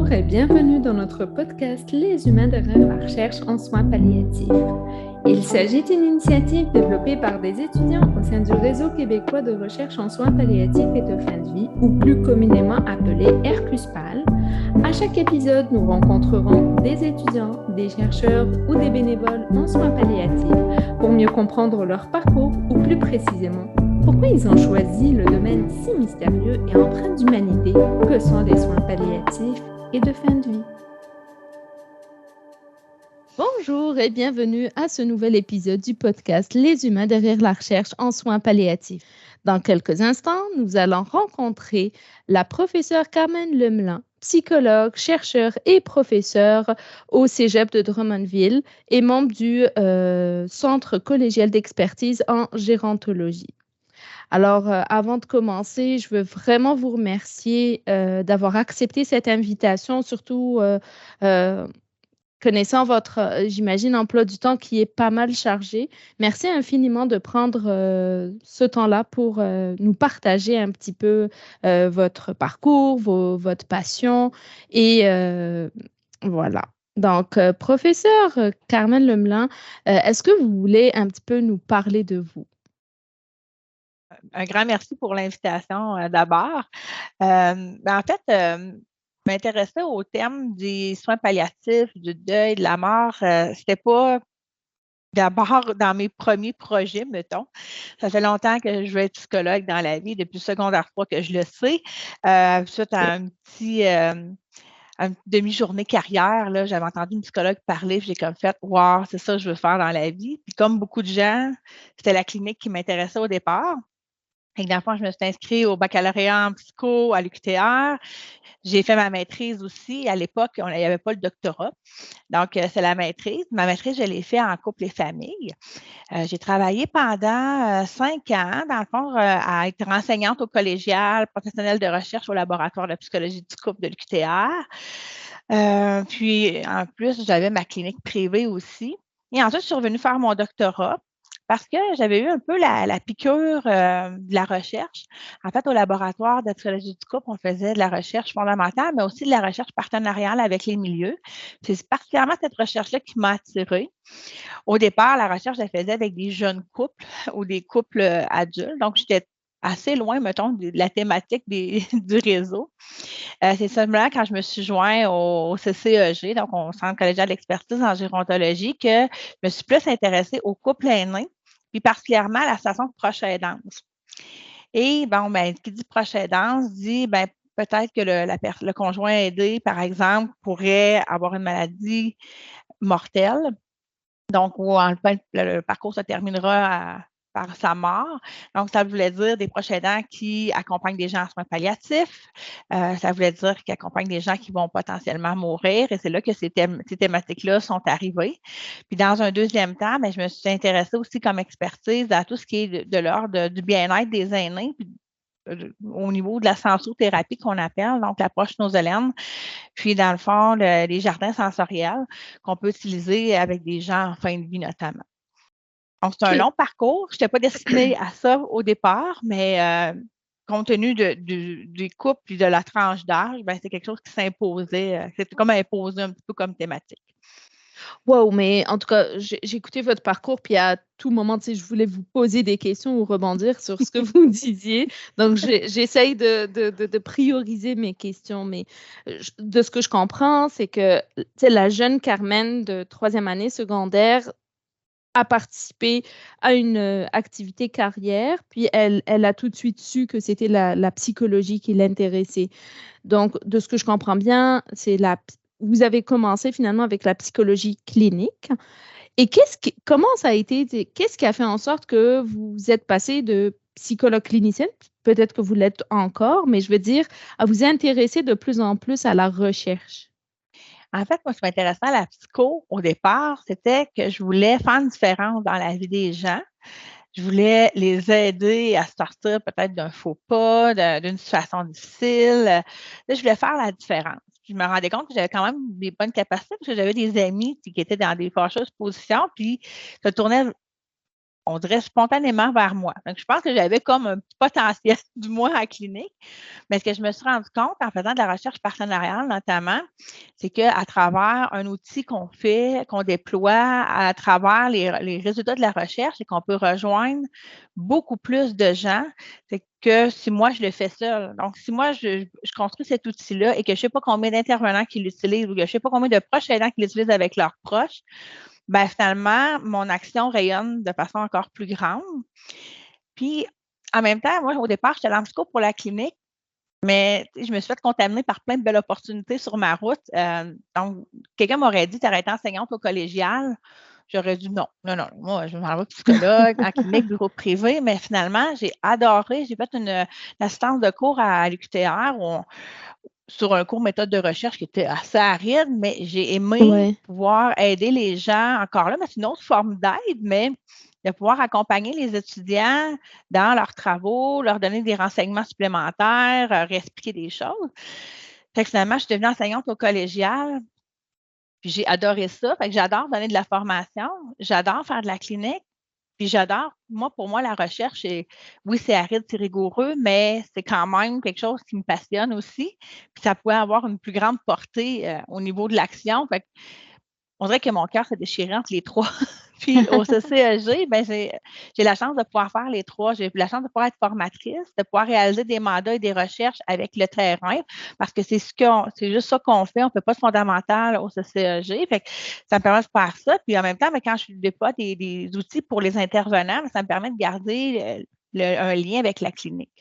Bonjour et bienvenue dans notre podcast Les humains derrière la recherche en soins palliatifs. Il s'agit d'une initiative développée par des étudiants au sein du réseau québécois de recherche en soins palliatifs et de fin de vie, ou plus communément appelé RQSPAL. À chaque épisode, nous rencontrerons des étudiants, des chercheurs ou des bénévoles en soins palliatifs pour mieux comprendre leur parcours ou plus précisément pourquoi ils ont choisi le domaine si mystérieux et empreint d'humanité que sont les soins palliatifs et de fin de vie. Bonjour et bienvenue à ce nouvel épisode du podcast Les humains derrière la recherche en soins palliatifs. Dans quelques instants, nous allons rencontrer la professeure Carmen Lemelin, psychologue, chercheur et professeur au Cégep de Drummondville et membre du Centre collégial d'expertise en gérontologie. Alors, avant de commencer, je veux vraiment vous remercier d'avoir accepté cette invitation, surtout connaissant votre, j'imagine, emploi du temps qui est pas mal chargé. Merci infiniment de prendre ce temps-là pour nous partager un petit peu votre parcours, votre passion et voilà. Donc, professeur Carmen Lemelin, est-ce que vous voulez un petit peu nous parler de vous? Un grand merci pour l'invitation d'abord. En fait, je m'intéressais au thème des soins palliatifs, du deuil, de la mort. C'était pas d'abord dans mes premiers projets, mettons. Ça fait longtemps que je veux être psychologue dans la vie, depuis le secondaire 3 que je le sais. Suite à une demi-journée carrière, là, j'avais entendu une psychologue parler, puis j'ai comme fait, wow, c'est ça que je veux faire dans la vie. Puis comme beaucoup de gens, c'était la clinique qui m'intéressait au départ. Et dans le fond, je me suis inscrite au baccalauréat en psycho à l'UQTR. J'ai fait ma maîtrise aussi. À l'époque, il n'y avait pas le doctorat. Donc, c'est la maîtrise. Ma maîtrise, je l'ai fait en couple et famille. J'ai travaillé pendant 5 ans, dans le fond, à être enseignante au collégial, professionnelle de recherche au laboratoire de psychologie du couple de l'UQTR. Puis, en plus, j'avais ma clinique privée aussi. Et ensuite, je suis revenue faire mon doctorat parce que j'avais eu un peu la piqûre de la recherche. En fait, au laboratoire de psychologie du couple, on faisait de la recherche fondamentale, mais aussi de la recherche partenariale avec les milieux. C'est particulièrement cette recherche-là qui m'a attirée. Au départ, la recherche, je la faisais avec des jeunes couples ou des couples adultes. Donc, j'étais assez loin, mettons, de la thématique du réseau. C'est seulement quand je me suis joint au CCEG, donc au Centre collégial d'expertise en gérontologie, que je me suis plus intéressée aux couples aînés, puis particulièrement à la station de proche aidance. Et bon, ben, qui dit proche aidance dit ben, peut-être que le conjoint aidé, par exemple, pourrait avoir une maladie mortelle. Donc, où le parcours se terminera par sa mort. Donc, ça voulait dire des proches aidants qui accompagnent des gens en soins palliatifs. Ça voulait dire qu'ils accompagnent des gens qui vont potentiellement mourir. Et c'est là que ces thématiques-là sont arrivées. Puis, dans un deuxième temps, ben, je me suis intéressée aussi comme expertise à tout ce qui est de l'ordre du bien-être des aînés, puis au niveau de la sensothérapie qu'on appelle, donc l'approche nosolaine, puis dans le fond, les jardins sensoriels qu'on peut utiliser avec des gens en fin de vie notamment. Donc, c'est un long parcours. Je n'étais pas destinée à ça au départ, mais compte tenu des couples et de la tranche d'âge, ben, c'est quelque chose qui s'imposait. C'était comme imposé un petit peu comme thématique. Wow, mais en tout cas, j'ai écouté votre parcours, puis à tout moment, tu sais, je voulais vous poser des questions ou rebondir sur ce que vous disiez. Donc, j'essaye de prioriser mes questions, mais de ce que je comprends, c'est que, tu sais, la jeune Carmen de troisième année secondaire a participé à une activité carrière, puis elle a tout de suite su que c'était la psychologie qui l'intéressait. Donc, de ce que je comprends bien, vous avez commencé finalement avec la psychologie clinique. Et comment ça a été, qu'est-ce qui a fait en sorte que vous êtes passé de psychologue clinicienne, peut-être que vous l'êtes encore, mais je veux dire, à vous intéresser de plus en plus à la recherche? En fait, moi, ce qui m'intéressait à la psycho au départ, c'était que je voulais faire une différence dans la vie des gens. Je voulais les aider à sortir peut-être d'un faux pas, d'une situation difficile. Là, je voulais faire la différence. Je me rendais compte que j'avais quand même des bonnes capacités parce que j'avais des amis qui étaient dans des fâcheuses positions, puis se tournaient on dirait spontanément vers moi. Donc, je pense que j'avais comme un petit potentiel, du moins à la clinique. Mais ce que je me suis rendu compte en faisant de la recherche partenariale, notamment, c'est qu'à travers un outil qu'on fait, qu'on déploie à travers les résultats de la recherche, c'est qu'on peut rejoindre beaucoup plus de gens que si moi, je le fais seul. Donc, si moi, je construis cet outil-là et que je ne sais pas combien d'intervenants qui l'utilisent ou que je ne sais pas combien de proches aidants qui l'utilisent avec leurs proches, ben finalement, mon action rayonne de façon encore plus grande. Puis, en même temps, moi, au départ, j'étais en psycho pour la clinique, mais je me suis fait contaminer par plein de belles opportunités sur ma route. Donc, quelqu'un m'aurait dit, tu aurais été enseignante au collégial. J'aurais dit non, non, non. Moi, je m'en vais psychologue, en clinique, bureau privé, mais finalement, j'ai adoré. J'ai fait une assistance de cours à l'UQTR sur un cours méthode de recherche qui était assez aride, mais j'ai aimé pouvoir aider les gens encore là, mais c'est une autre forme d'aide, mais de pouvoir accompagner les étudiants dans leurs travaux, leur donner des renseignements supplémentaires, réexpliquer des choses. Fait que finalement, je suis devenue enseignante au collégial, puis j'ai adoré ça. Fait que j'adore donner de la formation, j'adore faire de la clinique, puis j'adore, pour moi, la recherche, oui, c'est aride, c'est rigoureux, mais c'est quand même quelque chose qui me passionne aussi. Puis ça pouvait avoir une plus grande portée au niveau de l'action. Fait on dirait que mon cœur s'est déchiré entre les trois. Puis au CCEG, ben, j'ai la chance de pouvoir faire les trois. J'ai la chance de pouvoir être formatrice, de pouvoir réaliser des mandats et des recherches avec le terrain, parce que c'est juste ça qu'on fait. On ne fait pas de fondamental au CCEG. Fait que ça me permet de faire ça. Puis en même temps, mais quand je déploie des outils pour les intervenants, ça me permet de garder un lien avec la clinique.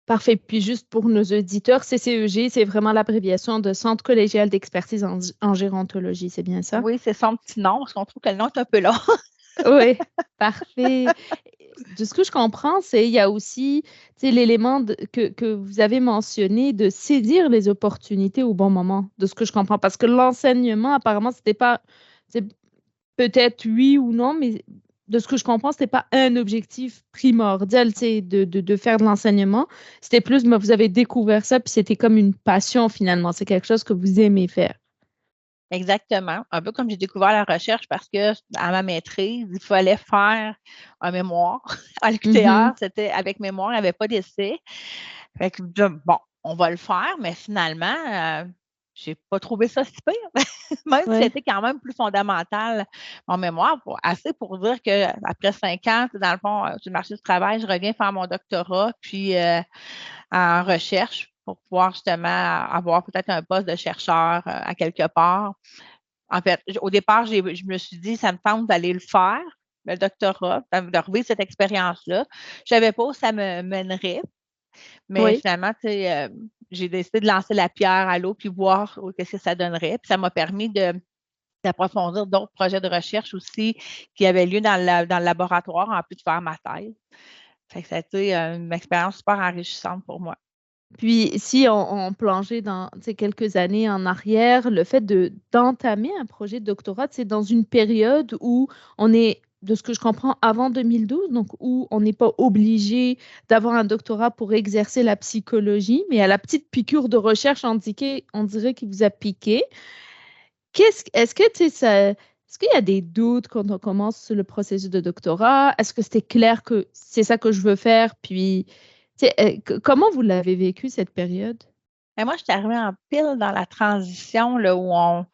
Parfait. Puis juste pour nos auditeurs, CCEG, c'est vraiment l'abréviation de Centre collégial d'expertise en gérontologie, c'est bien ça? Oui, c'est son petit nom, parce qu'on trouve que le nom est un peu long. Oui, parfait. De ce que je comprends, il y a aussi l'élément que vous avez mentionné de saisir les opportunités au bon moment, de ce que je comprends. Parce que l'enseignement, apparemment, c'était pas, peut-être oui ou non, mais de ce que je comprends, c'était pas un objectif primordial, de faire de l'enseignement. C'était plus, mais vous avez découvert ça, puis c'était comme une passion finalement. C'est quelque chose que vous aimez faire. Exactement. Un peu comme j'ai découvert la recherche parce que à ma maîtrise, il fallait faire un mémoire. À l'UQTR, c'était avec mémoire, il n'y avait pas d'essai. Fait que, bon, on va le faire, mais finalement, je n'ai pas trouvé ça si pire. Même si c'était quand même plus fondamental en mémoire, assez pour dire qu'après 5 ans, dans le fond, sur le marché du travail, je reviens faire mon doctorat, puis en recherche pour pouvoir justement avoir peut-être un poste de chercheur à quelque part. En fait, au départ, je me suis dit, ça me tente d'aller le faire, le doctorat, de revivre cette expérience-là. Je ne savais pas où ça me mènerait, mais finalement, j'ai décidé de lancer la pierre à l'eau puis voir qu'est-ce que ça donnerait. Puis ça m'a permis d'approfondir d'autres projets de recherche aussi qui avaient lieu dans le laboratoire en plus de faire ma thèse. Fait que ça a été une expérience super enrichissante pour moi. Puis, si on plongeait dans quelques années en arrière, le fait d'entamer un projet de doctorat, c'est dans une période où on est, de ce que je comprends, avant 2012, donc où on n'est pas obligé d'avoir un doctorat pour exercer la psychologie, mais à la petite piqûre de recherche on dirait qu'il vous a piqué. Est-ce que est-ce qu'il y a des doutes quand on commence le processus de doctorat? Est-ce que c'était clair que c'est ça que je veux faire? Puis, comment vous l'avez vécu cette période? Et moi, je suis arrivée en pile dans la transition là, où on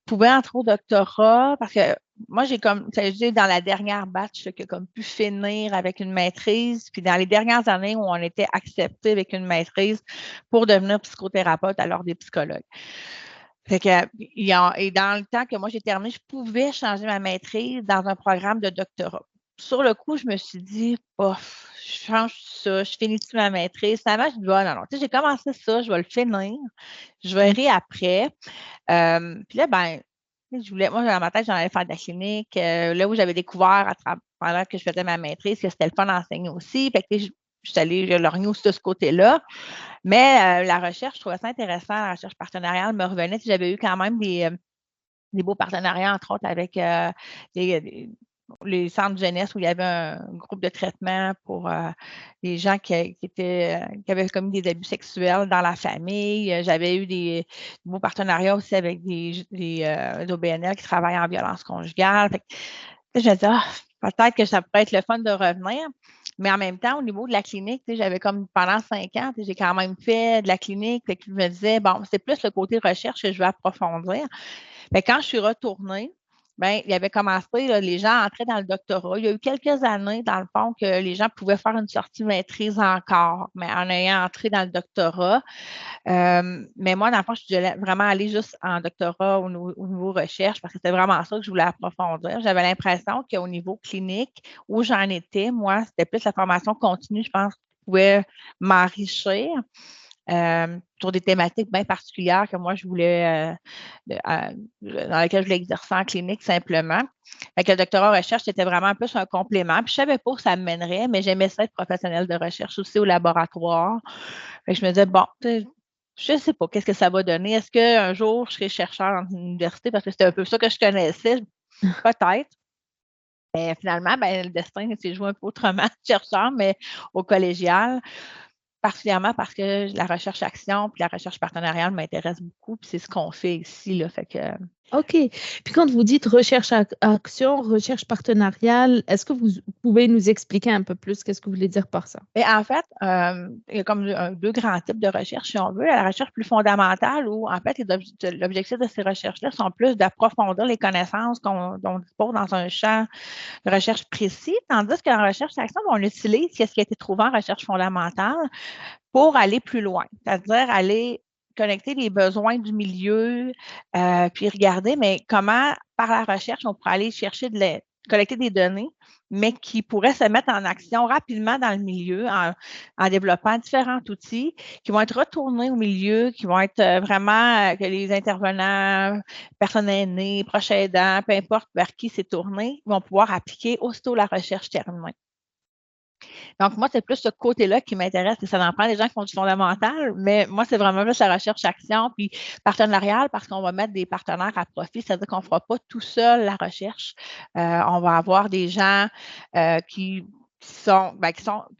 pouvait entrer au doctorat parce que moi, j'ai dans la dernière batch qui a comme pu finir avec une maîtrise, puis dans les dernières années où on était accepté avec une maîtrise pour devenir psychothérapeute à l'ordre des psychologues. Fait que, et dans le temps que moi j'ai terminé, je pouvais changer ma maîtrise dans un programme de doctorat. Sur le coup, je me suis dit, bof, je change ça, je finis-tu ma maîtrise? Finalement, je dis, non, non, tu sais, j'ai commencé ça, je vais le finir, je verrai après. Puis là, ben, moi, dans ma tête, j'en allais faire de la clinique. Là où j'avais découvert pendant que je faisais ma maîtrise, que c'était le fun d'enseigner aussi. Fait que je suis allée lorgner aussi de ce côté-là. Mais la recherche, je trouvais ça intéressant. La recherche partenariale me revenait. J'avais eu quand même des beaux partenariats, entre autres, avec les centres de jeunesse où il y avait un groupe de traitement pour les gens qui avaient commis des abus sexuels dans la famille. J'avais eu des beaux partenariats aussi avec des OBNL qui travaillent en violence conjugale. je me disais, peut-être que ça pourrait être le fun de revenir. Mais en même temps, au niveau de la clinique, j'avais comme pendant 5 ans, j'ai quand même fait de la clinique. Fait que je me disais, bon, c'est plus le côté recherche que je veux approfondir. Mais quand je suis retournée, ben, il y avait commencé, là, les gens entraient dans le doctorat. Il y a eu quelques années, dans le fond, que les gens pouvaient faire une sortie maîtrise encore, mais en ayant entré dans le doctorat. Mais moi, dans le fond, je voulais vraiment aller juste en doctorat au niveau recherche parce que c'était vraiment ça que je voulais approfondir. J'avais l'impression qu'au niveau clinique, où j'en étais, moi, c'était plus la formation continue, je pense, qui pouvait m'enrichir sur des thématiques bien particulières que moi, je voulais, dans lesquelles je voulais exercer en clinique simplement. Fait que le doctorat en recherche, c'était vraiment plus un complément. Puis je savais pas où ça me mènerait, mais j'aimais ça être professionnelle de recherche aussi au laboratoire. Fait que je me disais, bon, je ne sais pas qu'est-ce que ça va donner. Est-ce qu'un jour, je serai chercheur dans une université? Parce que c'était un peu ça que je connaissais. Peut-être. Mais finalement, le destin s'est joué un peu autrement, chercheur, mais au collégial. Particulièrement parce que la recherche-action puis la recherche partenariale m'intéresse beaucoup, puis c'est ce qu'on fait ici, là. Fait que... OK. Puis quand vous dites recherche-action, recherche partenariale, est-ce que vous pouvez nous expliquer un peu plus qu'est-ce que vous voulez dire par ça? Et en fait, il y a comme deux grands types de recherche, si on veut. La recherche plus fondamentale, où en fait, l'objectif de ces recherches-là sont plus d'approfondir les connaissances dont on dispose dans un champ de recherche précis, tandis que la recherche-action, on utilise ce qui a été trouvé en recherche fondamentale pour aller plus loin, c'est-à-dire aller connecter les besoins du milieu, puis regarder, mais comment, par la recherche, on pourrait aller chercher collecter des données, mais qui pourraient se mettre en action rapidement dans le milieu en développant différents outils qui vont être retournés au milieu, qui vont être vraiment que les intervenants, personnes aînées, proches aidants, peu importe vers qui c'est tourné, vont pouvoir appliquer aussitôt la recherche terminée. Donc, moi, c'est plus ce côté-là qui m'intéresse. Et ça en prend des gens qui font du fondamental, mais moi, c'est vraiment plus la recherche-action puis partenariale parce qu'on va mettre des partenaires à profit, c'est-à-dire qu'on ne fera pas tout seul la recherche. On va avoir des gens qui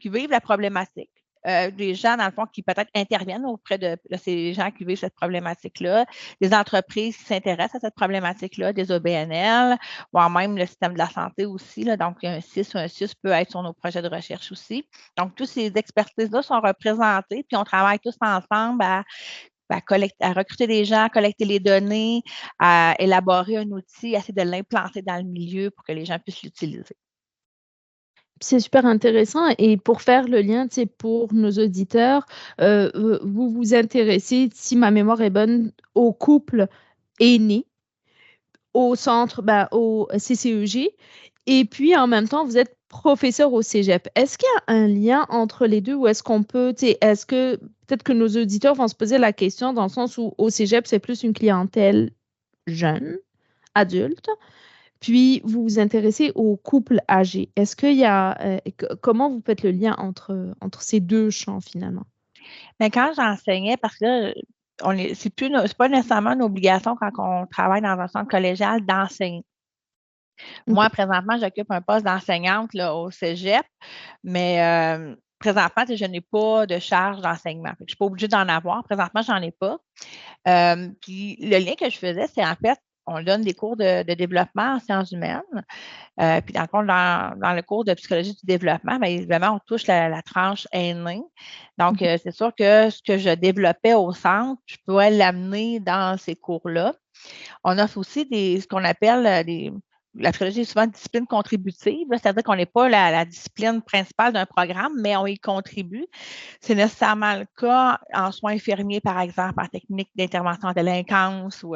vivent la problématique. Des gens, dans le fond, qui peut-être interviennent auprès de ces gens qui vivent cette problématique-là, des entreprises qui s'intéressent à cette problématique-là, des OBNL, voire même le système de la santé aussi. Là, donc, un CIS ou un CIS peut être sur nos projets de recherche aussi. Donc, toutes ces expertises-là sont représentées, puis on travaille tous ensemble à recruter des gens, à collecter les données, à élaborer un outil, à essayer de l'implanter dans le milieu pour que les gens puissent l'utiliser. C'est super intéressant et pour faire le lien, pour nos auditeurs, vous vous intéressez, si ma mémoire est bonne, aux couples aînés, au centre, au CCEG et puis en même temps, vous êtes professeur au cégep. Est-ce qu'il y a un lien entre les deux ou est-ce qu'on peut, est-ce que peut-être que nos auditeurs vont se poser la question dans le sens où au cégep, c'est plus une clientèle jeune, adulte, puis vous vous intéressez aux couples âgés. Est-ce qu'il y a, comment vous faites le lien entre ces deux champs finalement? Mais quand j'enseignais, parce que c'est pas nécessairement une obligation quand on travaille dans un centre collégial d'enseigner. Moi, OK. présentement, j'occupe un poste d'enseignante là, au cégep, mais présentement, je n'ai pas de charge d'enseignement. Je ne suis pas obligée d'en avoir. Présentement, je n'en ai pas. Puis le lien que je faisais, c'est en fait, on donne des cours de développement en sciences humaines. Puis dans le fond, dans le cours de psychologie du développement, bien évidemment, on touche la tranche aînée. Donc, c'est sûr que ce que je développais au centre, je pourrais l'amener dans ces cours-là. On offre aussi ce qu'on appelle la psychologie est souvent une discipline contributive, c'est-à-dire qu'on n'est pas la discipline principale d'un programme, mais on y contribue. C'est nécessairement le cas en soins infirmiers, par exemple, en technique d'intervention en délinquance ou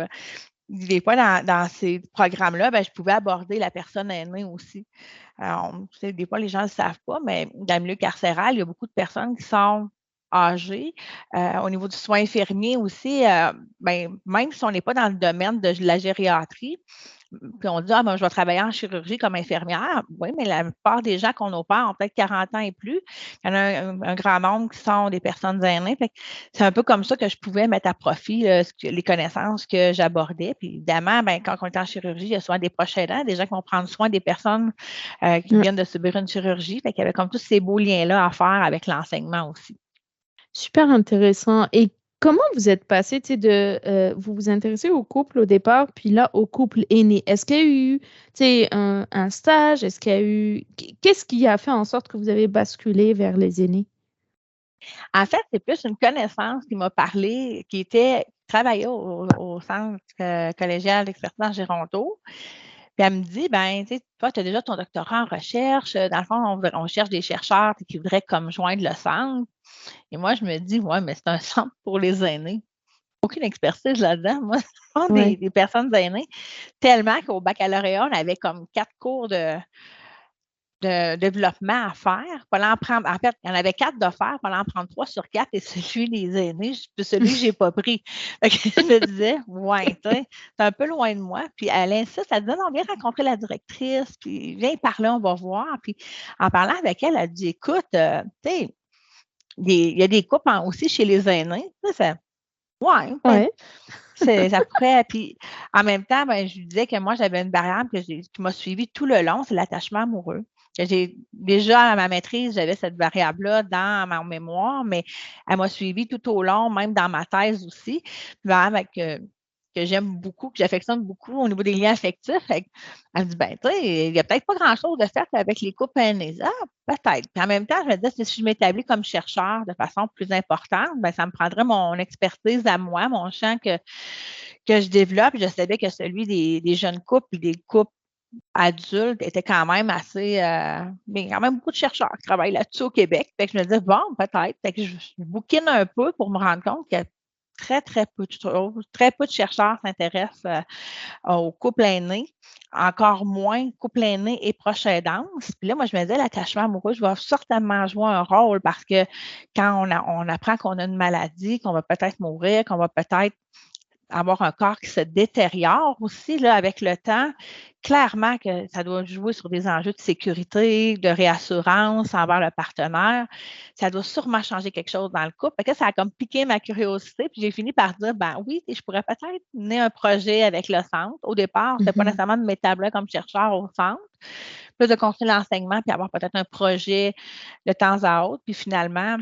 des fois, dans ces programmes-là, je pouvais aborder la personne aînée aussi. Alors, des fois, les gens ne le savent pas, mais dans le milieu carcéral, il y a beaucoup de personnes qui sont âgées. Au niveau du soin infirmier aussi, même si on n'est pas dans le domaine de la gériatrie, puis on dit, je vais travailler en chirurgie comme infirmière. Oui, mais la plupart des gens qu'on opère ont peut-être 40 ans et plus. Il y en a un grand nombre qui sont des personnes aînées. C'est un peu comme ça que je pouvais mettre à profit les connaissances que j'abordais. Puis évidemment, quand on est en chirurgie, il y a souvent des proches aidants, des gens qui vont prendre soin des personnes qui viennent de subir une chirurgie. Il y avait comme tous ces beaux liens-là à faire avec l'enseignement aussi. Super intéressant. Et comment vous êtes passé, vous vous intéressez au couple au départ, puis là, au couple aîné? Est-ce qu'il y a eu, un stage? Est-ce qu'il y a eu... Qu'est-ce qui a fait en sorte que vous avez basculé vers les aînés? En fait, c'est plus une connaissance qui m'a parlé, qui travaillait au centre collégial d'expertise en Géronto. Puis elle me dit, ben, tu sais, toi, tu as déjà ton doctorat en recherche. Dans le fond, on cherche des chercheurs qui voudraient comme joindre le centre. Et moi, je me dis, ouais, mais c'est un centre pour les aînés. Aucune expertise là-dedans. Moi, je prends Ouais. des personnes aînées, tellement qu'au baccalauréat, on avait comme 4 cours de développement à faire. En fait, il y en avait 4 de faire, il fallait en prendre 3 sur 4 et celui des aînés, celui que je n'ai pas pris. Fait que je me disais, ouais, c'est un peu loin de moi. Puis elle insiste, elle dit, non, viens rencontrer la directrice, puis viens parler, on va voir. Puis en parlant avec elle, elle dit, écoute, tu sais, il y a des couples aussi chez les aînés. Ouais, ben, Ouais. ça pourrait. Puis en même temps, ben, je lui disais que moi, j'avais une variable qui m'a suivie tout le long, c'est l'attachement amoureux. Déjà à ma maîtrise, j'avais cette variable-là dans mon mémoire, mais elle m'a suivie tout au long, même dans ma thèse aussi. Que j'aime beaucoup, que j'affectionne beaucoup au niveau des liens affectifs. Elle me dit, ben, tu sais, il n'y a peut-être pas grand-chose de fait avec les couples aînés. Ah, peut-être. Puis en même temps, je me disais, si je m'établis comme chercheur de façon plus importante, ben, ça me prendrait mon expertise à moi, mon champ que je développe. Je savais que celui des jeunes couples, des couples adultes était quand même assez, mais quand même beaucoup de chercheurs qui travaillent là-dessus au Québec. Fait que je me disais, bon, peut-être. Fait que je bouquine un peu pour me rendre compte que très peu de choses, très peu de chercheurs s'intéressent au couple aîné, encore moins couple aîné et proche aidance. Puis là, moi, je me disais, l'attachement amoureux, je vais certainement jouer un rôle parce que quand on apprend qu'on a une maladie, qu'on va peut-être mourir, qu'on va peut-être avoir un corps qui se détériore aussi là, avec le temps, clairement que ça doit jouer sur des enjeux de sécurité, de réassurance envers le partenaire. Ça doit sûrement changer quelque chose dans le couple. Fait que ça a comme piqué ma curiosité. Puis j'ai fini par dire, ben oui, je pourrais peut-être mener un projet avec le centre. Au départ, ce n'était pas Mhm. nécessairement de m'établir comme chercheur au centre, plus de continuer l'enseignement, puis avoir peut-être un projet de temps à autre. Puis finalement,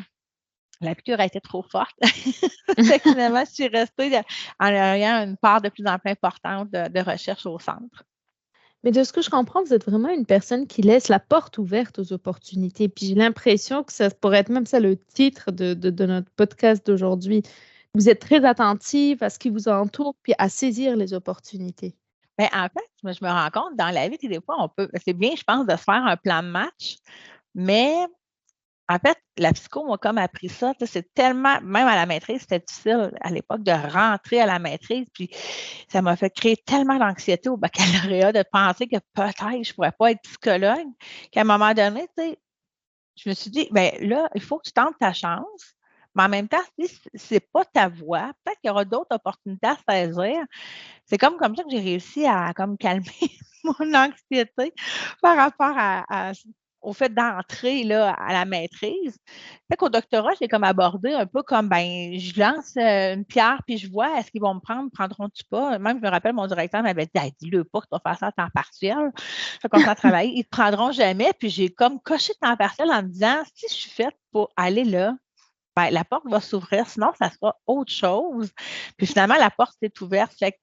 la piqûre a été trop forte. Fait que finalement, je suis restée en ayant une part de plus en plus importante de recherche au centre. Mais de ce que je comprends, vous êtes vraiment une personne qui laisse la porte ouverte aux opportunités. Puis j'ai l'impression que ça pourrait être même ça le titre de notre podcast d'aujourd'hui. Vous êtes très attentive à ce qui vous entoure, puis à saisir les opportunités. Ben, en fait, je me rends compte dans la vie que des fois, c'est bien, je pense, de se faire un plan de match, mais en fait, la psycho m'a comme appris ça. C'est tellement, même à la maîtrise, c'était difficile à l'époque de rentrer à la maîtrise. Puis ça m'a fait créer tellement d'anxiété au baccalauréat de penser que peut-être je ne pourrais pas être psychologue, qu'à un moment donné, tu sais, je me suis dit, ben là, il faut que tu tentes ta chance. Mais en même temps, si ce n'est pas ta voie, peut-être qu'il y aura d'autres opportunités à saisir. C'est comme ça que j'ai réussi à comme calmer mon anxiété par rapport au fait d'entrer là, à la maîtrise. Fait qu'au doctorat, j'ai comme abordé un peu comme ben, je lance une pierre puis je vois est-ce qu'ils vont me prendre, prendront-tu pas? Même je me rappelle, mon directeur m'avait dit hey, dis-le pas que tu vas faire ça à temps partiel. Fait qu'on s'en travaille, ils ne te prendront jamais. Puis j'ai comme coché temps partiel en me disant si je suis faite pour aller là, ben, la porte va s'ouvrir, sinon ça sera autre chose. Puis finalement, la porte s'est ouverte. Fait que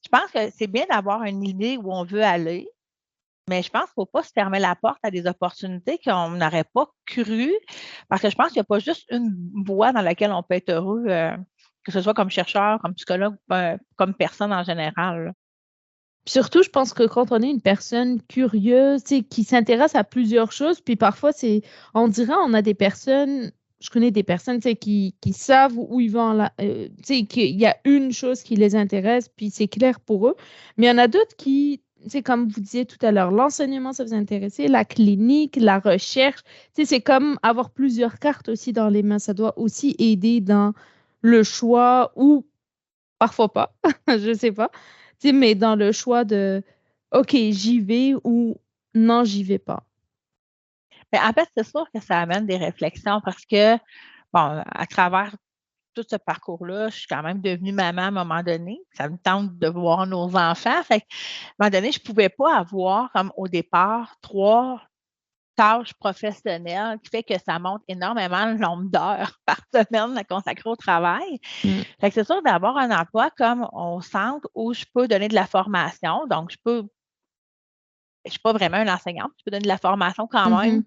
je pense que c'est bien d'avoir une idée où on veut aller, mais je pense qu'il ne faut pas se fermer la porte à des opportunités qu'on n'aurait pas cru, parce que je pense qu'il n'y a pas juste une voie dans laquelle on peut être heureux, que ce soit comme chercheur, comme psychologue, comme personne en général. Puis surtout, je pense que quand on est une personne curieuse, qui s'intéresse à plusieurs choses, puis parfois, on dirait, on a des personnes, je connais des personnes, qui savent où ils vont, qu'il y a une chose qui les intéresse, puis c'est clair pour eux. Mais il y en a d'autres qui, comme vous disiez tout à l'heure, l'enseignement, ça vous intéresse, la clinique, la recherche, c'est comme avoir plusieurs cartes aussi dans les mains. Ça doit aussi aider dans le choix ou parfois pas, je sais pas. Mais dans le choix de OK, j'y vais ou non, j'y vais pas. Mais en fait, c'est sûr que ça amène des réflexions parce que, bon, à travers tout ce parcours-là, je suis quand même devenue maman à un moment donné. Ça me tente de voir nos enfants. Fait qu'à un moment donné, je ne pouvais pas avoir, comme au départ, tâche professionnelle qui fait que ça monte énormément le nombre d'heures par semaine à consacrer au travail. Fait que c'est sûr d'avoir un emploi comme au centre où je peux donner de la formation. Donc, je ne suis pas vraiment une enseignante, je peux donner de la formation quand même.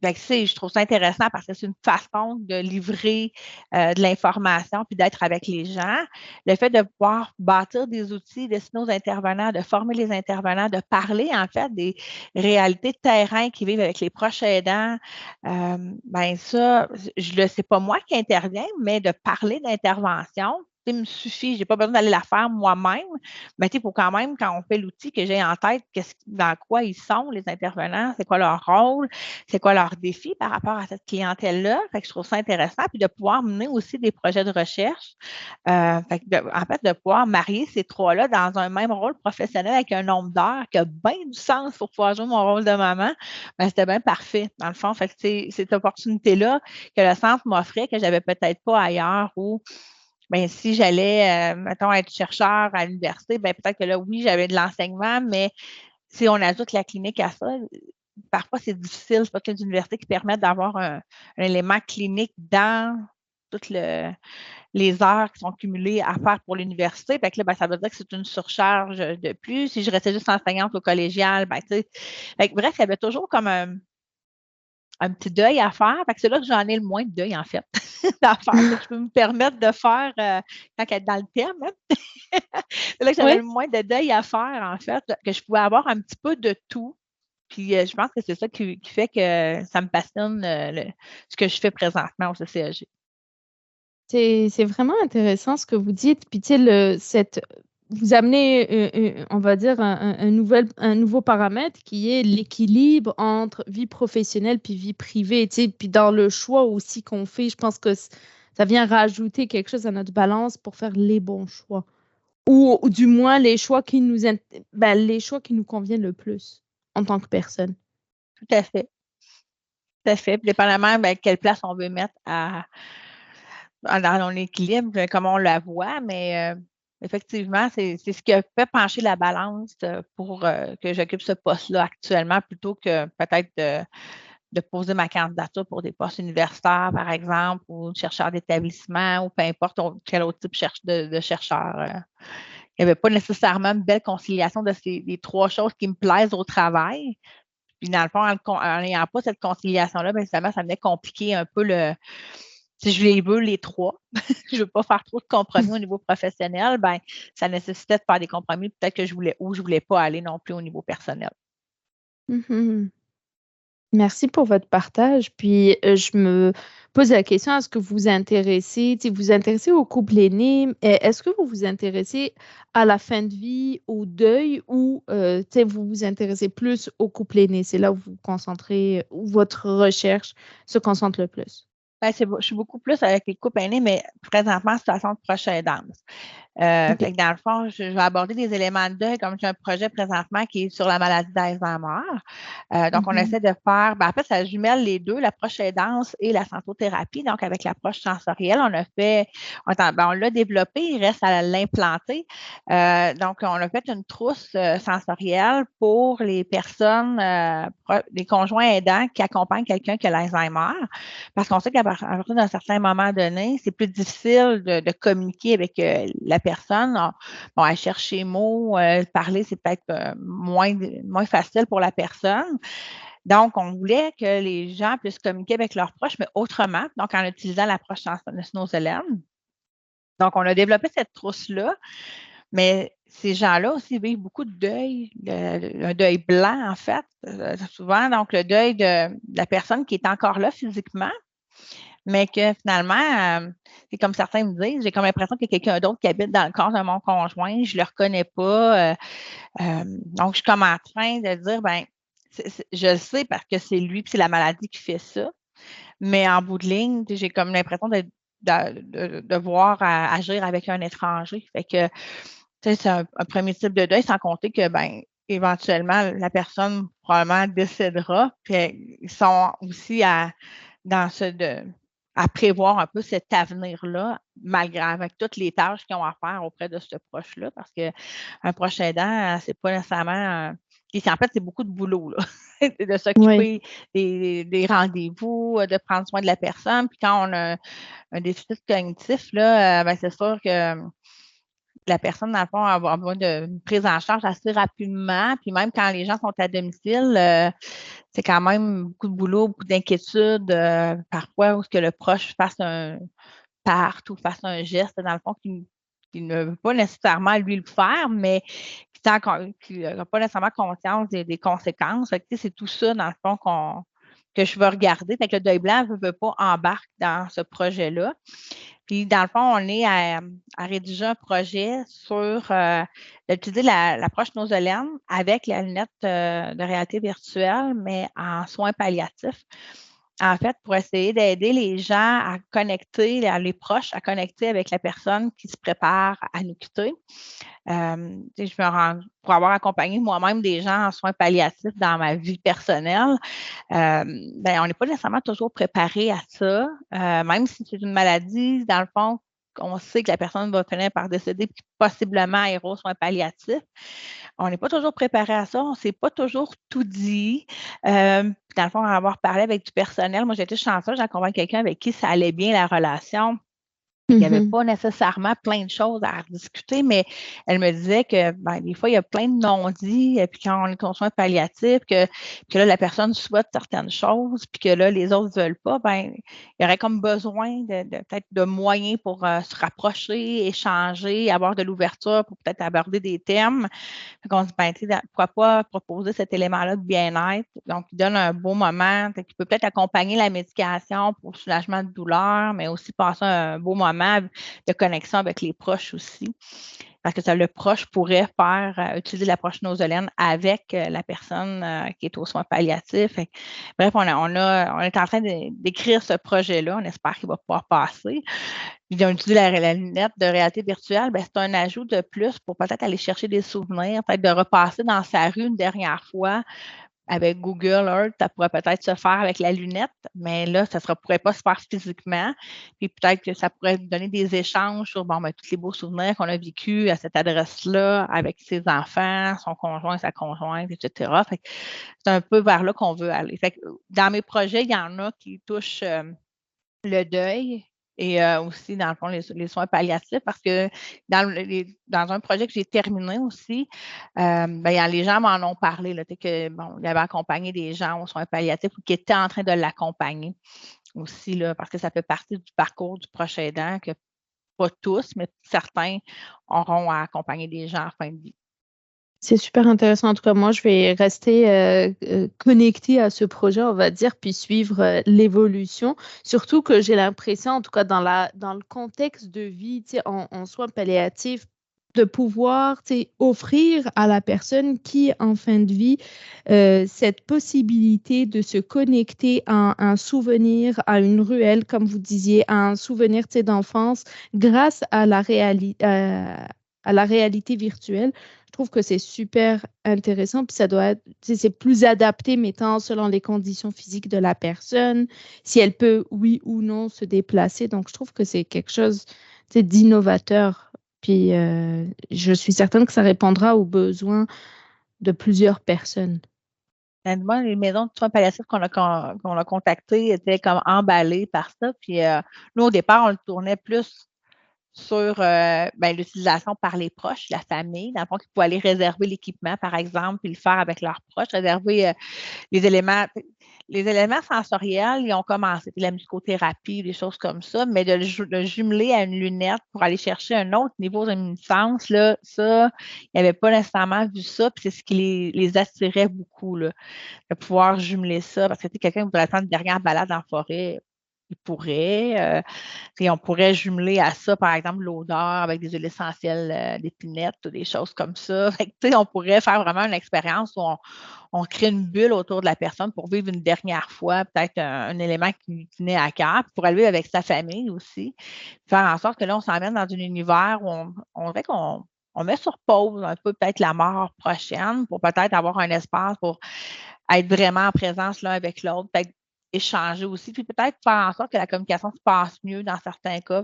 Fait que, je trouve ça intéressant parce que c'est une façon de livrer de l'information puis d'être avec les gens. Le fait de pouvoir bâtir des outils destinés aux intervenants, de former les intervenants, de parler en fait des réalités de terrain qui vivent avec les proches aidants, ben ça, c'est pas moi qui interviens, mais de parler d'intervention, ça me suffit. Je n'ai pas besoin d'aller la faire moi-même. Mais il faut quand même, quand on fait l'outil, que j'ai en tête dans quoi ils sont, les intervenants, c'est quoi leur rôle, c'est quoi leur défi par rapport à cette clientèle-là. Fait que je trouve ça intéressant. Puis de pouvoir mener aussi des projets de recherche. En fait, de pouvoir marier ces trois-là dans un même rôle professionnel avec un nombre d'heures qui a bien du sens pour pouvoir jouer mon rôle de maman, ben, c'était bien parfait, dans le fond. Fait que c'est cette opportunité-là que le centre m'offrait, que je n'avais peut-être pas ailleurs où ben, si j'allais, mettons, être chercheur à l'université, ben, peut-être que là, oui, j'avais de l'enseignement, mais si on ajoute la clinique à ça, parfois c'est difficile. C'est pas que les universités qui permettent d'avoir un élément clinique dans toutes les heures qui sont cumulées à faire pour l'université. Fait que là, ben, ça veut dire que c'est une surcharge de plus. Si je restais juste enseignante au collégial, ben, tu sais. Bref, il y avait toujours comme un petit deuil à faire. Fait que c'est là que j'en ai le moins de deuil, en fait, d'affaires que je peux me permettre de faire quand elle est dans le thème. Hein. C'est là que j'avais le moins de deuil à faire, en fait, que je pouvais avoir un petit peu de tout. Puis je pense que c'est ça qui fait que ça me passionne ce que je fais présentement au CCAG. C'est vraiment intéressant ce que vous dites. Puis, tu sais, vous amenez, on va dire, un nouveau paramètre qui est l'équilibre entre vie professionnelle puis vie privée. Tu sais, puis dans le choix aussi qu'on fait, je pense que ça vient rajouter quelque chose à notre balance pour faire les bons choix. Ou du moins les choix les choix qui nous conviennent le plus en tant que personne. Tout à fait. Tout à fait. Puis, dépendamment quelle place on veut mettre dans l'équilibre, comme on la voit, mais effectivement, c'est ce qui a fait pencher la balance pour que j'occupe ce poste-là actuellement, plutôt que peut-être de poser ma candidature pour des postes universitaires, par exemple, ou chercheur d'établissement, ou peu importe quel autre type de chercheur. Il n'y avait pas nécessairement une belle conciliation des trois choses qui me plaisent au travail. Puis, dans le fond, en n'ayant pas cette conciliation-là, bien évidemment, ça venait compliquer un peu si je les veux les trois, je ne veux pas faire trop de compromis au niveau professionnel, ben, ça nécessitait de faire des compromis, peut-être que je voulais pas aller non plus au niveau personnel. Mm-hmm. Merci pour votre partage. Puis, je me pose la question, est-ce que vous vous intéressez au couple aîné? Est-ce que vous vous intéressez à la fin de vie, au deuil, ou vous vous intéressez plus au couple aîné? C'est là où vous vous concentrez, où votre recherche se concentre le plus. Ben, je suis beaucoup plus avec les couples aînés, mais présentement, en situation de proche aidance. Fait que dans le fond, je vais aborder des éléments de deuil, comme j'ai un projet présentement qui est sur la maladie d'Alzheimer. Donc, on essaie de faire, en fait, ça jumelle les deux, l'approche aidance et la sensothérapie. Donc, avec l'approche sensorielle, on l'a développé, il reste à l'implanter. Donc, on a fait une trousse sensorielle pour les personnes, les conjoints aidants qui accompagnent quelqu'un qui a l'Alzheimer. Parce qu'on sait qu'à partir d'un certain moment donné, c'est plus difficile de communiquer avec la personne. Elle cherche les mots, parler, c'est peut-être moins facile pour la personne. Donc, on voulait que les gens puissent communiquer avec leurs proches, mais autrement, donc en utilisant l'approche Snowzellen. Donc, on a développé cette trousse-là, mais ces gens-là aussi vivent beaucoup de deuil, un deuil blanc, en fait, souvent. Donc, le deuil de la personne qui est encore là physiquement, mais que finalement, c'est comme certains me disent, j'ai comme l'impression qu'il y a quelqu'un d'autre qui habite dans le corps de mon conjoint, je ne le reconnais pas. Donc, je suis comme en train de dire, je le sais parce que c'est lui, puis c'est la maladie qui fait ça. Mais en bout de ligne, j'ai comme l'impression de devoir agir avec un étranger. Fait que, c'est un premier type de deuil, sans compter que, éventuellement, la personne probablement décédera. Puis ils sont aussi à prévoir un peu cet avenir-là, malgré avec toutes les tâches qu'ils ont à faire auprès de ce proche-là, parce qu'un proche aidant, c'est pas nécessairement Et en fait, c'est beaucoup de boulot, là, de Oui. s'occuper des rendez-vous, de prendre soin de la personne. Puis quand on a un déficit cognitif, là, ben, c'est sûr que la personne, dans le fond, a besoin d'une prise en charge assez rapidement. Puis même quand les gens sont à domicile, c'est quand même beaucoup de boulot, beaucoup d'inquiétudes, parfois où ce que le proche fasse un parte ou fasse un geste, dans le fond, qui ne veut pas nécessairement lui le faire, mais qui n'a pas nécessairement conscience des conséquences. Fait que, tu sais, c'est tout ça, dans le fond, que je veux regarder. Fait que le deuil blanc ne veut pas embarquer dans ce projet-là. Puis, dans le fond, on est à rédiger un projet sur d'utiliser l'approche Nosolène avec la lunette de réalité virtuelle, mais en soins palliatifs. En fait, pour essayer d'aider les gens à connecter, les proches, à connecter avec la personne qui se prépare à nous quitter. Pour avoir accompagné moi-même des gens en soins palliatifs dans ma vie personnelle, ben, on n'est pas nécessairement toujours préparé à ça. Même si c'est une maladie, dans le fond, on sait que la personne va finir par décéder, puis possiblement à aux soins palliatifs. On n'est pas toujours préparé à ça, on ne s'est pas toujours tout dit. Dans le fond, avoir parlé avec du personnel, moi, j'ai été chanceuse, j'ai accompagné quelqu'un avec qui ça allait bien la relation. Il n'y avait pas nécessairement plein de choses à discuter, mais elle me disait que ben, des fois, il y a plein de non-dits, et puis quand on est en soins palliatifs, que là, la personne souhaite certaines choses, puis que là, les autres ne veulent pas, ben, il y aurait comme besoin peut-être de moyens pour se rapprocher, échanger, avoir de l'ouverture pour peut-être aborder des thèmes. Donc, on se dit, ben, pourquoi pas proposer cet élément-là de bien-être? Donc, il donne un beau moment. Il peut peut-être accompagner la médication pour soulagement de douleur, mais aussi passer un beau moment de connexion avec les proches aussi. Parce que le proche pourrait utiliser l'approche nosolène avec la personne qui est aux soins palliatifs. Bref, on est en train d'écrire ce projet-là. On espère qu'il va pouvoir passer. Puis, on utilise la lunette de réalité virtuelle, ben, c'est un ajout de plus pour peut-être aller chercher des souvenirs, peut-être de repasser dans sa rue une dernière fois avec Google Earth, ça pourrait peut-être se faire avec la lunette, mais là, ça ne pourrait pas se faire physiquement. Puis peut-être que ça pourrait donner des échanges sur ben, tous les beaux souvenirs qu'on a vécus à cette adresse-là avec ses enfants, son conjoint, sa conjointe, etc. C'est un peu vers là qu'on veut aller. Dans mes projets, il y en a qui touchent le deuil et aussi, dans le fond, les soins palliatifs, parce que dans un projet que j'ai terminé aussi, ben, les gens m'en ont parlé, là, que, bon, il avait accompagné des gens aux soins palliatifs ou qui étaient en train de l'accompagner aussi, là, parce que ça fait partie du parcours du proche aidant, que pas tous, mais certains auront à accompagner des gens en fin de vie. C'est super intéressant. En tout cas, moi, je vais rester connectée à ce projet, on va dire, puis suivre l'évolution. Surtout que j'ai l'impression, en tout cas dans le contexte de vie, en soins palliatifs, de pouvoir offrir à la personne qui est en fin de vie cette possibilité de se connecter à un souvenir, à une ruelle, comme vous disiez, à un souvenir d'enfance grâce à à la réalité virtuelle. Je trouve que c'est super intéressant, puis ça doit être, c'est plus adapté, mettant selon les conditions physiques de la personne, si elle peut, oui ou non, se déplacer. Donc, je trouve que c'est quelque chose d'innovateur. Puis, je suis certaine que ça répondra aux besoins de plusieurs personnes. Moi, les maisons de soins palliatifs qu'on a contactées étaient comme emballées par ça. Puis nous, au départ, on le tournait plus sur ben, l'utilisation par les proches, la famille, dans le fond, qui pouvaient aller réserver l'équipement, par exemple, puis le faire avec leurs proches, réserver les éléments. Les éléments sensoriels, ils ont commencé, puis la musicothérapie, des choses comme ça, mais de le jumeler à une lunette pour aller chercher un autre niveau de réminiscence, là, ça, ils n'avaient pas nécessairement vu ça, puis c'est ce qui les attirait beaucoup, là, de pouvoir jumeler ça, parce que quelqu'un qui voudrait faire une dernière balade en forêt, il pourrait. Et on pourrait jumeler à ça, par exemple, l'odeur avec des huiles essentielles d'épinette ou des choses comme ça. On pourrait faire vraiment une expérience où on crée une bulle autour de la personne pour vivre une dernière fois, peut-être un élément qui lui tenait à cœur, pour aller vivre avec sa famille aussi. Faire en sorte que là, on s'emmène dans un univers où on met sur pause un peu peut-être la mort prochaine pour peut-être avoir un espace pour être vraiment en présence l'un avec l'autre, peut-être échanger aussi, puis peut-être faire en sorte que la communication se passe mieux dans certains cas,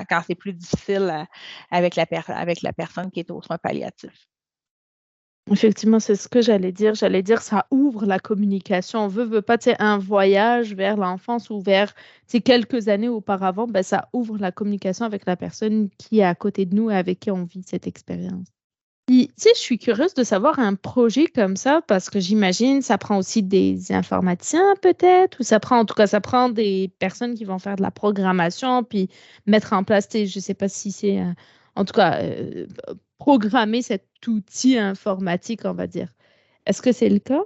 quand c'est plus difficile avec la personne qui est aux soins palliatifs. Effectivement, c'est ce que j'allais dire. J'allais dire, ça ouvre la communication. On veut pas, tu sais, un voyage vers l'enfance ou vers, tu sais, quelques années auparavant, ben, ça ouvre la communication avec la personne qui est à côté de nous et avec qui on vit cette expérience. Puis, tu sais, je suis curieuse de savoir un projet comme ça parce que j'imagine ça prend aussi des informaticiens peut-être ou ça prend, en tout cas, ça prend des personnes qui vont faire de la programmation puis mettre en place, tu sais, je sais pas si c'est, en tout cas, programmer cet outil informatique, on va dire. Est-ce que c'est le cas?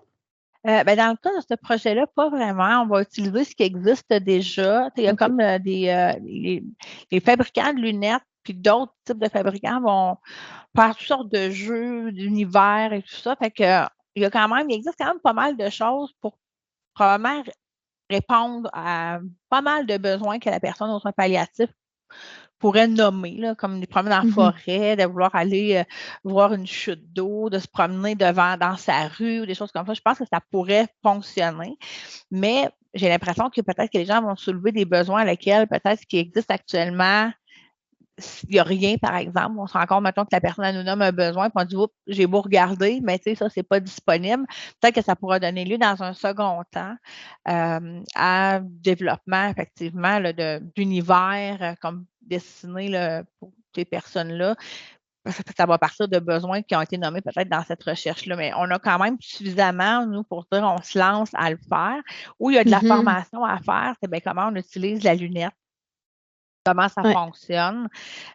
Ben, dans le cas de ce projet-là, pas vraiment. On va utiliser ce qui existe déjà. Il y a OK. comme les fabricants de lunettes, puis d'autres types de fabricants vont faire toutes sortes de jeux d'univers et tout ça. Fait que, il existe quand même pas mal de choses pour probablement répondre à pas mal de besoins que la personne aux soins palliatifs pourrait nommer, là, comme des promènes en Mhm. forêt, de vouloir aller voir une chute d'eau, de se promener devant dans sa rue ou des choses comme ça. Je pense que ça pourrait fonctionner, mais j'ai l'impression que peut-être que les gens vont soulever des besoins à lesquels peut-être ce qui existe actuellement, il n'y a rien, par exemple. On se rend compte maintenant que la personne elle nous nomme un besoin, puis on dit, oups, j'ai beau regarder, mais tu sais, ça, c'est pas disponible. Peut-être que ça pourra donner lieu dans un second temps à développement, effectivement, là, d'univers comme destiné là, pour ces personnes-là. Parce que ça va partir de besoins qui ont été nommés peut-être dans cette recherche-là, mais on a quand même suffisamment, nous, pour dire on se lance à le faire. Où il y a de la Mhm. formation à faire, c'est bien comment on utilise la lunette, comment ça Ouais. fonctionne.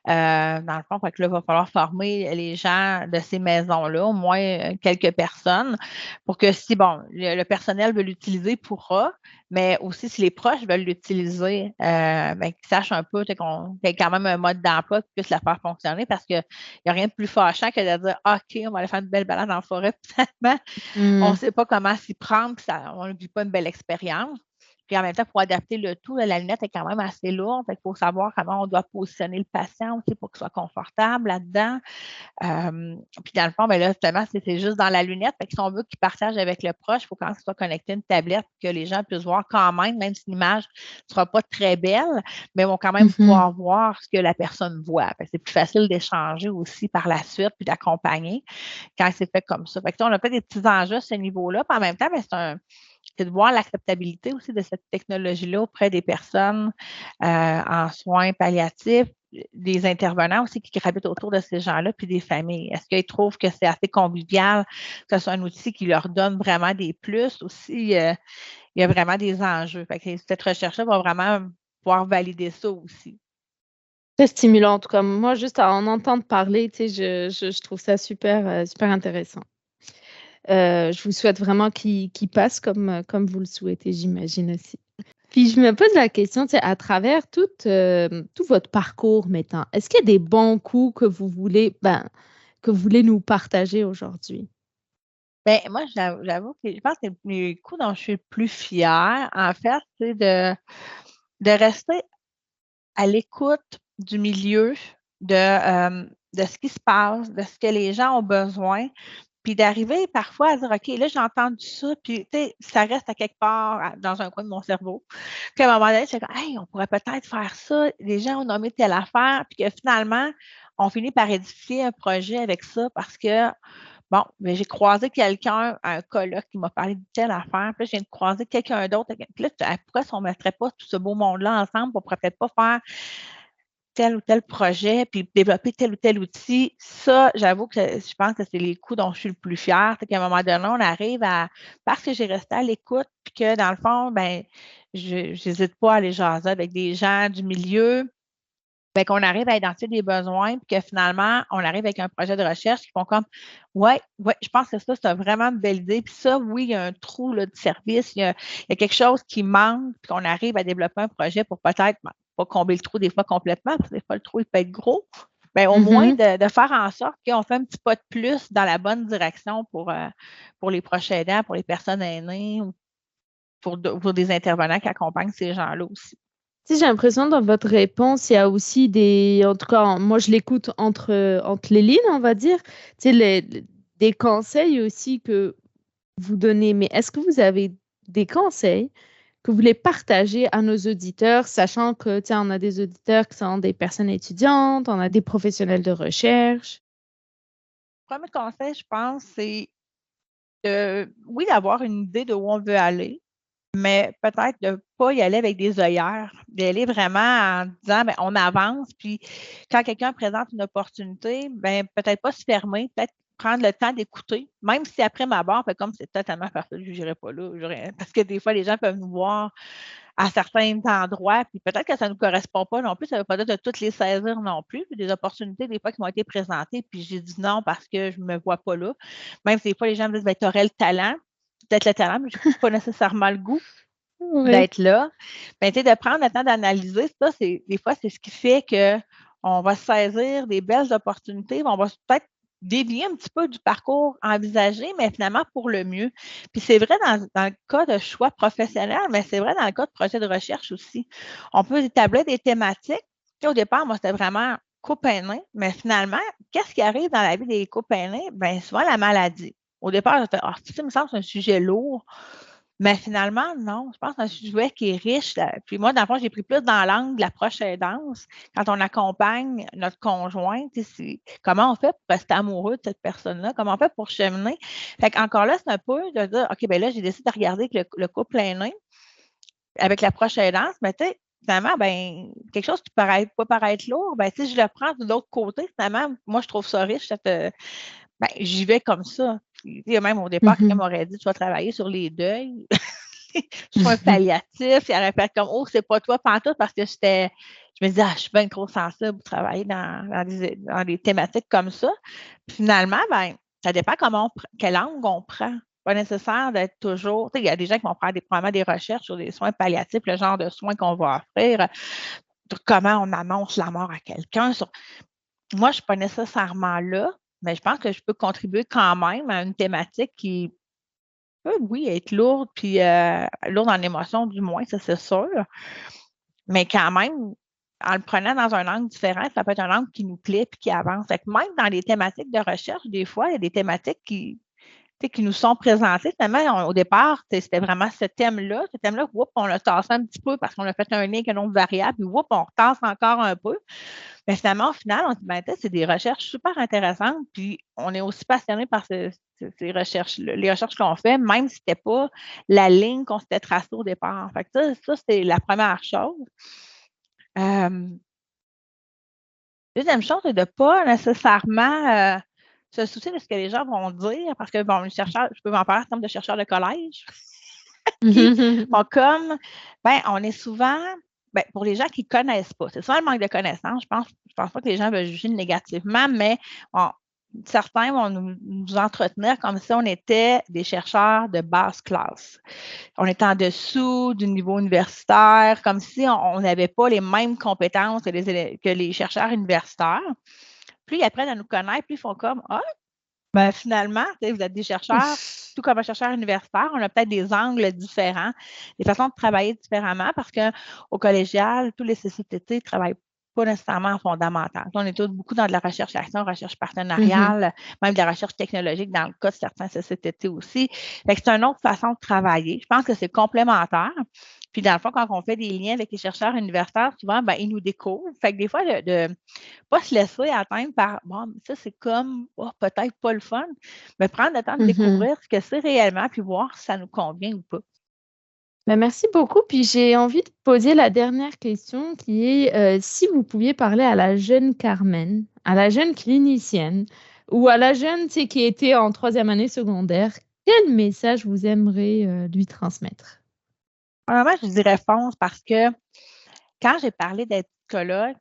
Dans le fond, fait que là, il va falloir former les gens de ces maisons-là, au moins quelques personnes, pour que si, bon, le personnel veut l'utiliser, pourra, mais aussi si les proches veulent l'utiliser, ben, qu'ils sachent un peu qu'il y ait quand même un mode d'emploi qui puisse la faire fonctionner parce qu'il n'y a rien de plus fâchant que de dire OK, on va aller faire une belle balade en forêt, puis finalement, on ne Mm. sait pas comment s'y prendre, puis on ne vit pas une belle expérience. Puis en même temps, il faut adapter le tout. La lunette est quand même assez lourde. Il faut savoir comment on doit positionner le patient aussi pour qu'il soit confortable là-dedans. Puis dans le fond, ben là, justement, c'est juste dans la lunette. Fait que si on veut qu'il partage avec le proche, il faut quand même qu'il soit connecté à une tablette pour que les gens puissent voir quand même si l'image ne sera pas très belle, mais ils vont quand même Mhm. pouvoir voir ce que la personne voit. C'est plus facile d'échanger aussi par la suite puis d'accompagner quand c'est fait comme ça. Fait que, on a peut-être des petits enjeux à ce niveau-là. Puis en même temps, ben, c'est de voir l'acceptabilité aussi de cette technologie-là auprès des personnes en soins palliatifs, des intervenants aussi qui gravitent autour de ces gens-là, puis des familles. Est-ce qu'ils trouvent que c'est assez convivial, que ce soit un outil qui leur donne vraiment des plus aussi? Il y a vraiment des enjeux. Fait que cette recherche-là va vraiment pouvoir valider ça aussi. Très stimulant, en tout cas. Moi, juste à en entendre parler, tu sais, je trouve ça super, super intéressant. Je vous souhaite vraiment qu'il passe comme vous le souhaitez, j'imagine aussi. Puis je me pose la question, tu sais, à travers tout votre parcours maintenant, est-ce qu'il y a des bons coups que vous voulez, ben, que vous voulez nous partager aujourd'hui? Ben, moi, j'avoue que je pense que les coups dont je suis le plus fière, en fait, c'est de rester à l'écoute du milieu, de ce qui se passe, de ce que les gens ont besoin, puis d'arriver parfois à dire, OK, là, j'ai entendu ça, puis tu sais, ça reste à quelque part dans un coin de mon cerveau. Puis à un moment donné, c'est comme, hey, on pourrait peut-être faire ça. Les gens ont nommé telle affaire, puis que finalement, on finit par édifier un projet avec ça parce que bon, mais j'ai croisé quelqu'un à un colloque qui m'a parlé de telle affaire. Puis là, je viens de croiser quelqu'un d'autre. Puis là, pourquoi on ne mettrait pas tout ce beau monde-là ensemble? On ne pourrait peut-être pas faire tel ou tel projet, puis développer tel ou tel outil. Ça, j'avoue que je pense que c'est les coups dont je suis le plus fière. C'est qu'à un moment donné, on arrive à, parce que j'ai resté à l'écoute, puis que dans le fond, ben, je n'hésite pas à aller jaser avec des gens du milieu, ben, qu'on arrive à identifier des besoins, puis que finalement, on arrive avec un projet de recherche qui font comme ouais, ouais, je pense que ça, c'est vraiment une belle idée. Puis ça, oui, il y a un trou là, de service, il y a quelque chose qui manque, puis qu'on arrive à développer un projet pour peut-être ben, pas combler le trou des fois complètement, parce que des fois, le trou, il peut être gros. Bien, au moins Mhm. de faire en sorte qu'on fait un petit pas de plus dans la bonne direction pour les proches aidants, pour les personnes aînées ou pour des intervenants qui accompagnent ces gens-là aussi. Tu sais, j'ai l'impression dans votre réponse, il y a aussi des, en tout cas, moi je l'écoute entre les lignes, on va dire, tu sais, des conseils aussi que vous donnez. Mais est-ce que vous avez des conseils que vous voulez partager à nos auditeurs, sachant que, tu sais, on a des auditeurs qui sont des personnes étudiantes, on a des professionnels de recherche. premier conseil, je pense, c'est oui, d'avoir une idée de où on veut aller, mais peut-être de ne pas y aller avec des œillères, d'y aller vraiment en disant, ben, on avance, puis quand quelqu'un présente une opportunité, ben, peut-être pas se fermer, peut-être prendre le temps d'écouter, même si après ma barre, comme c'est totalement parfait, je n'irai pas là, parce que des fois, les gens peuvent nous voir à certains endroits, puis peut-être que ça ne nous correspond pas non plus, ça ne veut pas dire de toutes les saisir non plus, puis des opportunités, des fois, qui m'ont été présentées, puis j'ai dit non parce que je ne me vois pas là. Même si des fois, les gens me disent, ben, tu aurais le talent, peut-être le talent, mais je n'ai pas nécessairement le goût d'être là. Ben, tu sais, de prendre le temps d'analyser, ça, des fois, c'est ce qui fait qu'on va saisir des belles opportunités, on va peut-être dévier un petit peu du parcours envisagé, mais finalement pour le mieux. Puis c'est vrai dans le cas de choix professionnel, mais c'est vrai dans le cas de projet de recherche aussi. On peut établir des thématiques. Tu sais, au départ, moi, c'était vraiment couple aîné, mais finalement, qu'est-ce qui arrive dans la vie des couples aînés? Bien, souvent la maladie. Au départ, je fais, ça me semble que c'est un sujet lourd. Mais finalement, non. Je pense que c'est un sujet qui est riche. Là. Puis moi, dans le fond, j'ai pris plus dans l'angle de la proche aidance. Quand on accompagne notre conjoint, c'est comment on fait pour rester amoureux de cette personne-là? Comment on fait pour cheminer? Fait qu'encore là, c'est un peu de dire, OK, ben là, j'ai décidé de regarder que le couple aîné avec la proche aidance, mais tu sais, finalement, ben, quelque chose qui peut paraître lourd, ben, si je le prends de l'autre côté, finalement, moi, je trouve ça riche, ben, j'y vais comme ça. Puis, même au départ, quelqu'un m'aurait dit, tu vas travailler sur les deuils, soins palliatifs. Il aurait fait comme, oh, c'est pas toi pantoute parce que je me disais, je suis bien trop sensible pour travailler dans des thématiques comme ça. Puis finalement, ben, ça dépend quel angle on prend. Pas nécessaire d'être toujours. Il y a des gens qui vont faire probablement des recherches sur des soins palliatifs, le genre de soins qu'on va offrir, comment on annonce la mort à quelqu'un. Moi, je ne suis pas nécessairement là, mais je pense que je peux contribuer quand même à une thématique qui peut, oui, être lourde, puis lourde en émotion, du moins, ça c'est sûr. Mais quand même, en le prenant dans un angle différent, ça peut être un angle qui nous plaît puis qui avance. Fait que même dans les thématiques de recherche, des fois, il y a des thématiques qui nous sont présentées. Finalement, au départ, c'était vraiment ce thème-là. Ce thème-là, on l'a tassé un petit peu parce qu'on a fait un lien avec un nombre variable, puis on retasse encore un peu. Mais finalement, au final, on se dit, ben, c'est des recherches super intéressantes, puis on est aussi passionné par ces recherches, les recherches qu'on fait, même si ce n'était pas la ligne qu'on s'était tracée au départ. Fait que ça c'est la première chose. Deuxième chose, c'est de ne pas nécessairement se soucier de ce que les gens vont dire, parce que, bon, les chercheurs, je peux m'en parler en termes de chercheurs de collège, qui ont comme, ben, on est souvent, ben, pour les gens qui ne connaissent pas, c'est souvent le manque de connaissances. Je pense pas que les gens veulent juger négativement, mais certains vont nous entretenir comme si on était des chercheurs de basse classe. On est en dessous du niveau universitaire, comme si on n'avait pas les mêmes compétences que les chercheurs universitaires. Plus ils apprennent à nous connaître, plus ils font comme, ah, ben finalement, vous êtes des chercheurs, tout comme un chercheur universitaire, on a peut-être des angles différents, des façons de travailler différemment parce qu'au collégial, tous les CCTT ne travaillent pas nécessairement en fondamental. On est tous beaucoup dans de la recherche-action, recherche partenariale, même de la recherche technologique dans le cas de certains CCTT aussi. Fait que c'est une autre façon de travailler. Je pense que c'est complémentaire. Puis dans le fond, quand on fait des liens avec les chercheurs universitaires, souvent, ben, ils nous découvrent. Fait que des fois, de pas se laisser atteindre par bon, ça, c'est comme peut-être pas le fun, mais prendre le temps de découvrir ce que c'est réellement, puis voir si ça nous convient ou pas. Ben, merci beaucoup. Puis j'ai envie de poser la dernière question qui est si vous pouviez parler à la jeune Carmen, à la jeune clinicienne ou à la jeune qui était en 3e année secondaire, quel message vous aimeriez lui transmettre? Moi, je dirais fonce parce que quand j'ai parlé d'être psychologue,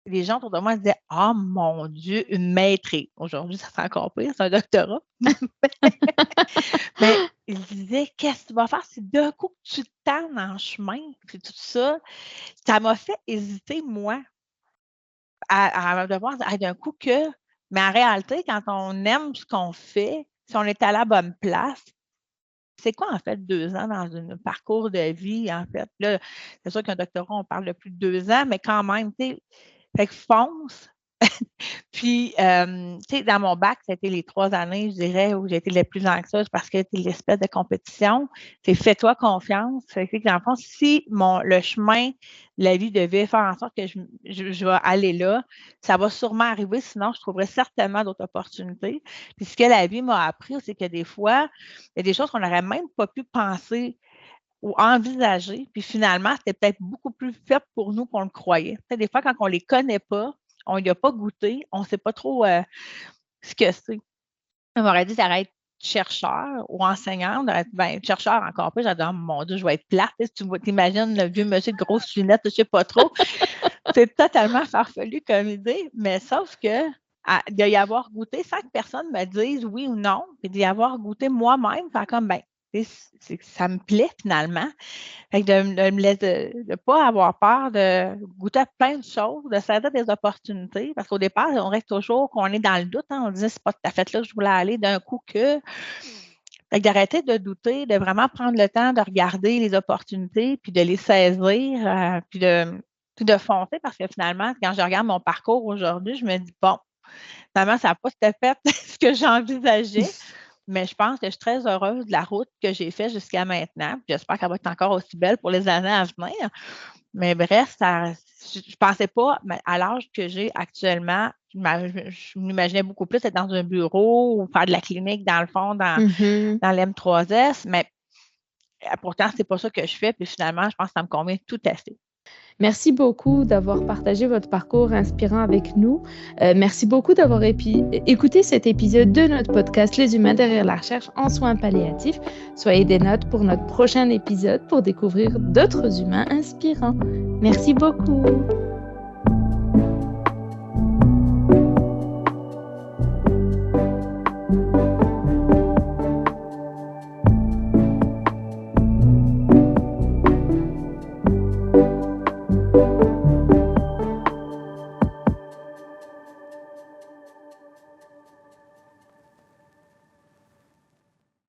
les gens autour de moi disaient « Oh mon Dieu, une maîtrise! » Aujourd'hui, ça fait encore pire, c'est un doctorat. Mais ils disaient « Qu'est-ce que tu vas faire si d'un coup tu te tannes en chemin? » Puis tout ça, ça m'a fait hésiter, moi, à devoir dire d'un coup que, mais en réalité, quand on aime ce qu'on fait, si on est à la bonne place, c'est quoi, en fait, 2 ans dans un parcours de vie, en fait? Là, c'est sûr qu'un doctorat, on parle de plus de 2 ans, mais quand même, tu sais, fait que fonce, Puis, tu sais, dans mon bac, ça a été les 3 années, je dirais, où j'ai été la plus anxieuse parce que c'est l'espèce de compétition. C'est fais-toi confiance. Fait que, dans le fond, si le chemin de la vie devait faire en sorte que je vais aller là, ça va sûrement arriver, sinon je trouverais certainement d'autres opportunités. Puis, ce que la vie m'a appris, c'est que des fois, il y a des choses qu'on n'aurait même pas pu penser ou envisager, puis finalement, c'était peut-être beaucoup plus fait pour nous qu'on le croyait. Tu sais, des fois, quand on ne les connaît pas, on n'y a pas goûté, on ne sait pas trop ce que c'est. On m'aurait dit, ça va être chercheur ou enseignante. Ben, chercheur encore plus, j'adore, mon Dieu, je vais être plate. Si tu t'imagines le vieux monsieur de grosses lunettes, je ne sais pas trop. C'est totalement farfelu comme idée, mais sauf que d'y avoir goûté sans que personne me dise oui ou non, puis d'y avoir goûté moi-même, faire comme, ben, ça me plaît finalement. Fait que de ne pas avoir peur de goûter à plein de choses, de saisir des opportunités, parce qu'au départ, on reste toujours qu'on est dans le doute. Hein, on disait, c'est pas tout à fait là que je voulais aller d'un coup que. Fait que d'arrêter de douter, de vraiment prendre le temps de regarder les opportunités, puis de les saisir, puis de foncer, parce que finalement, quand je regarde mon parcours aujourd'hui, je me dis, bon, finalement, ça n'a pas tout à fait ce que j'envisageais. Mais je pense que je suis très heureuse de la route que j'ai faite jusqu'à maintenant. J'espère qu'elle va être encore aussi belle pour les années à venir. Mais bref, je ne pensais pas, mais à l'âge que j'ai actuellement, je m'imaginais beaucoup plus être dans un bureau ou faire de la clinique dans le fond, dans l'M3S. Mais pourtant, ce n'est pas ça que je fais. Puis finalement, je pense que ça me convient tout à fait. Merci beaucoup d'avoir partagé votre parcours inspirant avec nous. Merci beaucoup d'avoir écouté cet épisode de notre podcast Les humains derrière la recherche en soins palliatifs. Soyez des notes pour notre prochain épisode pour découvrir d'autres humains inspirants. Merci beaucoup.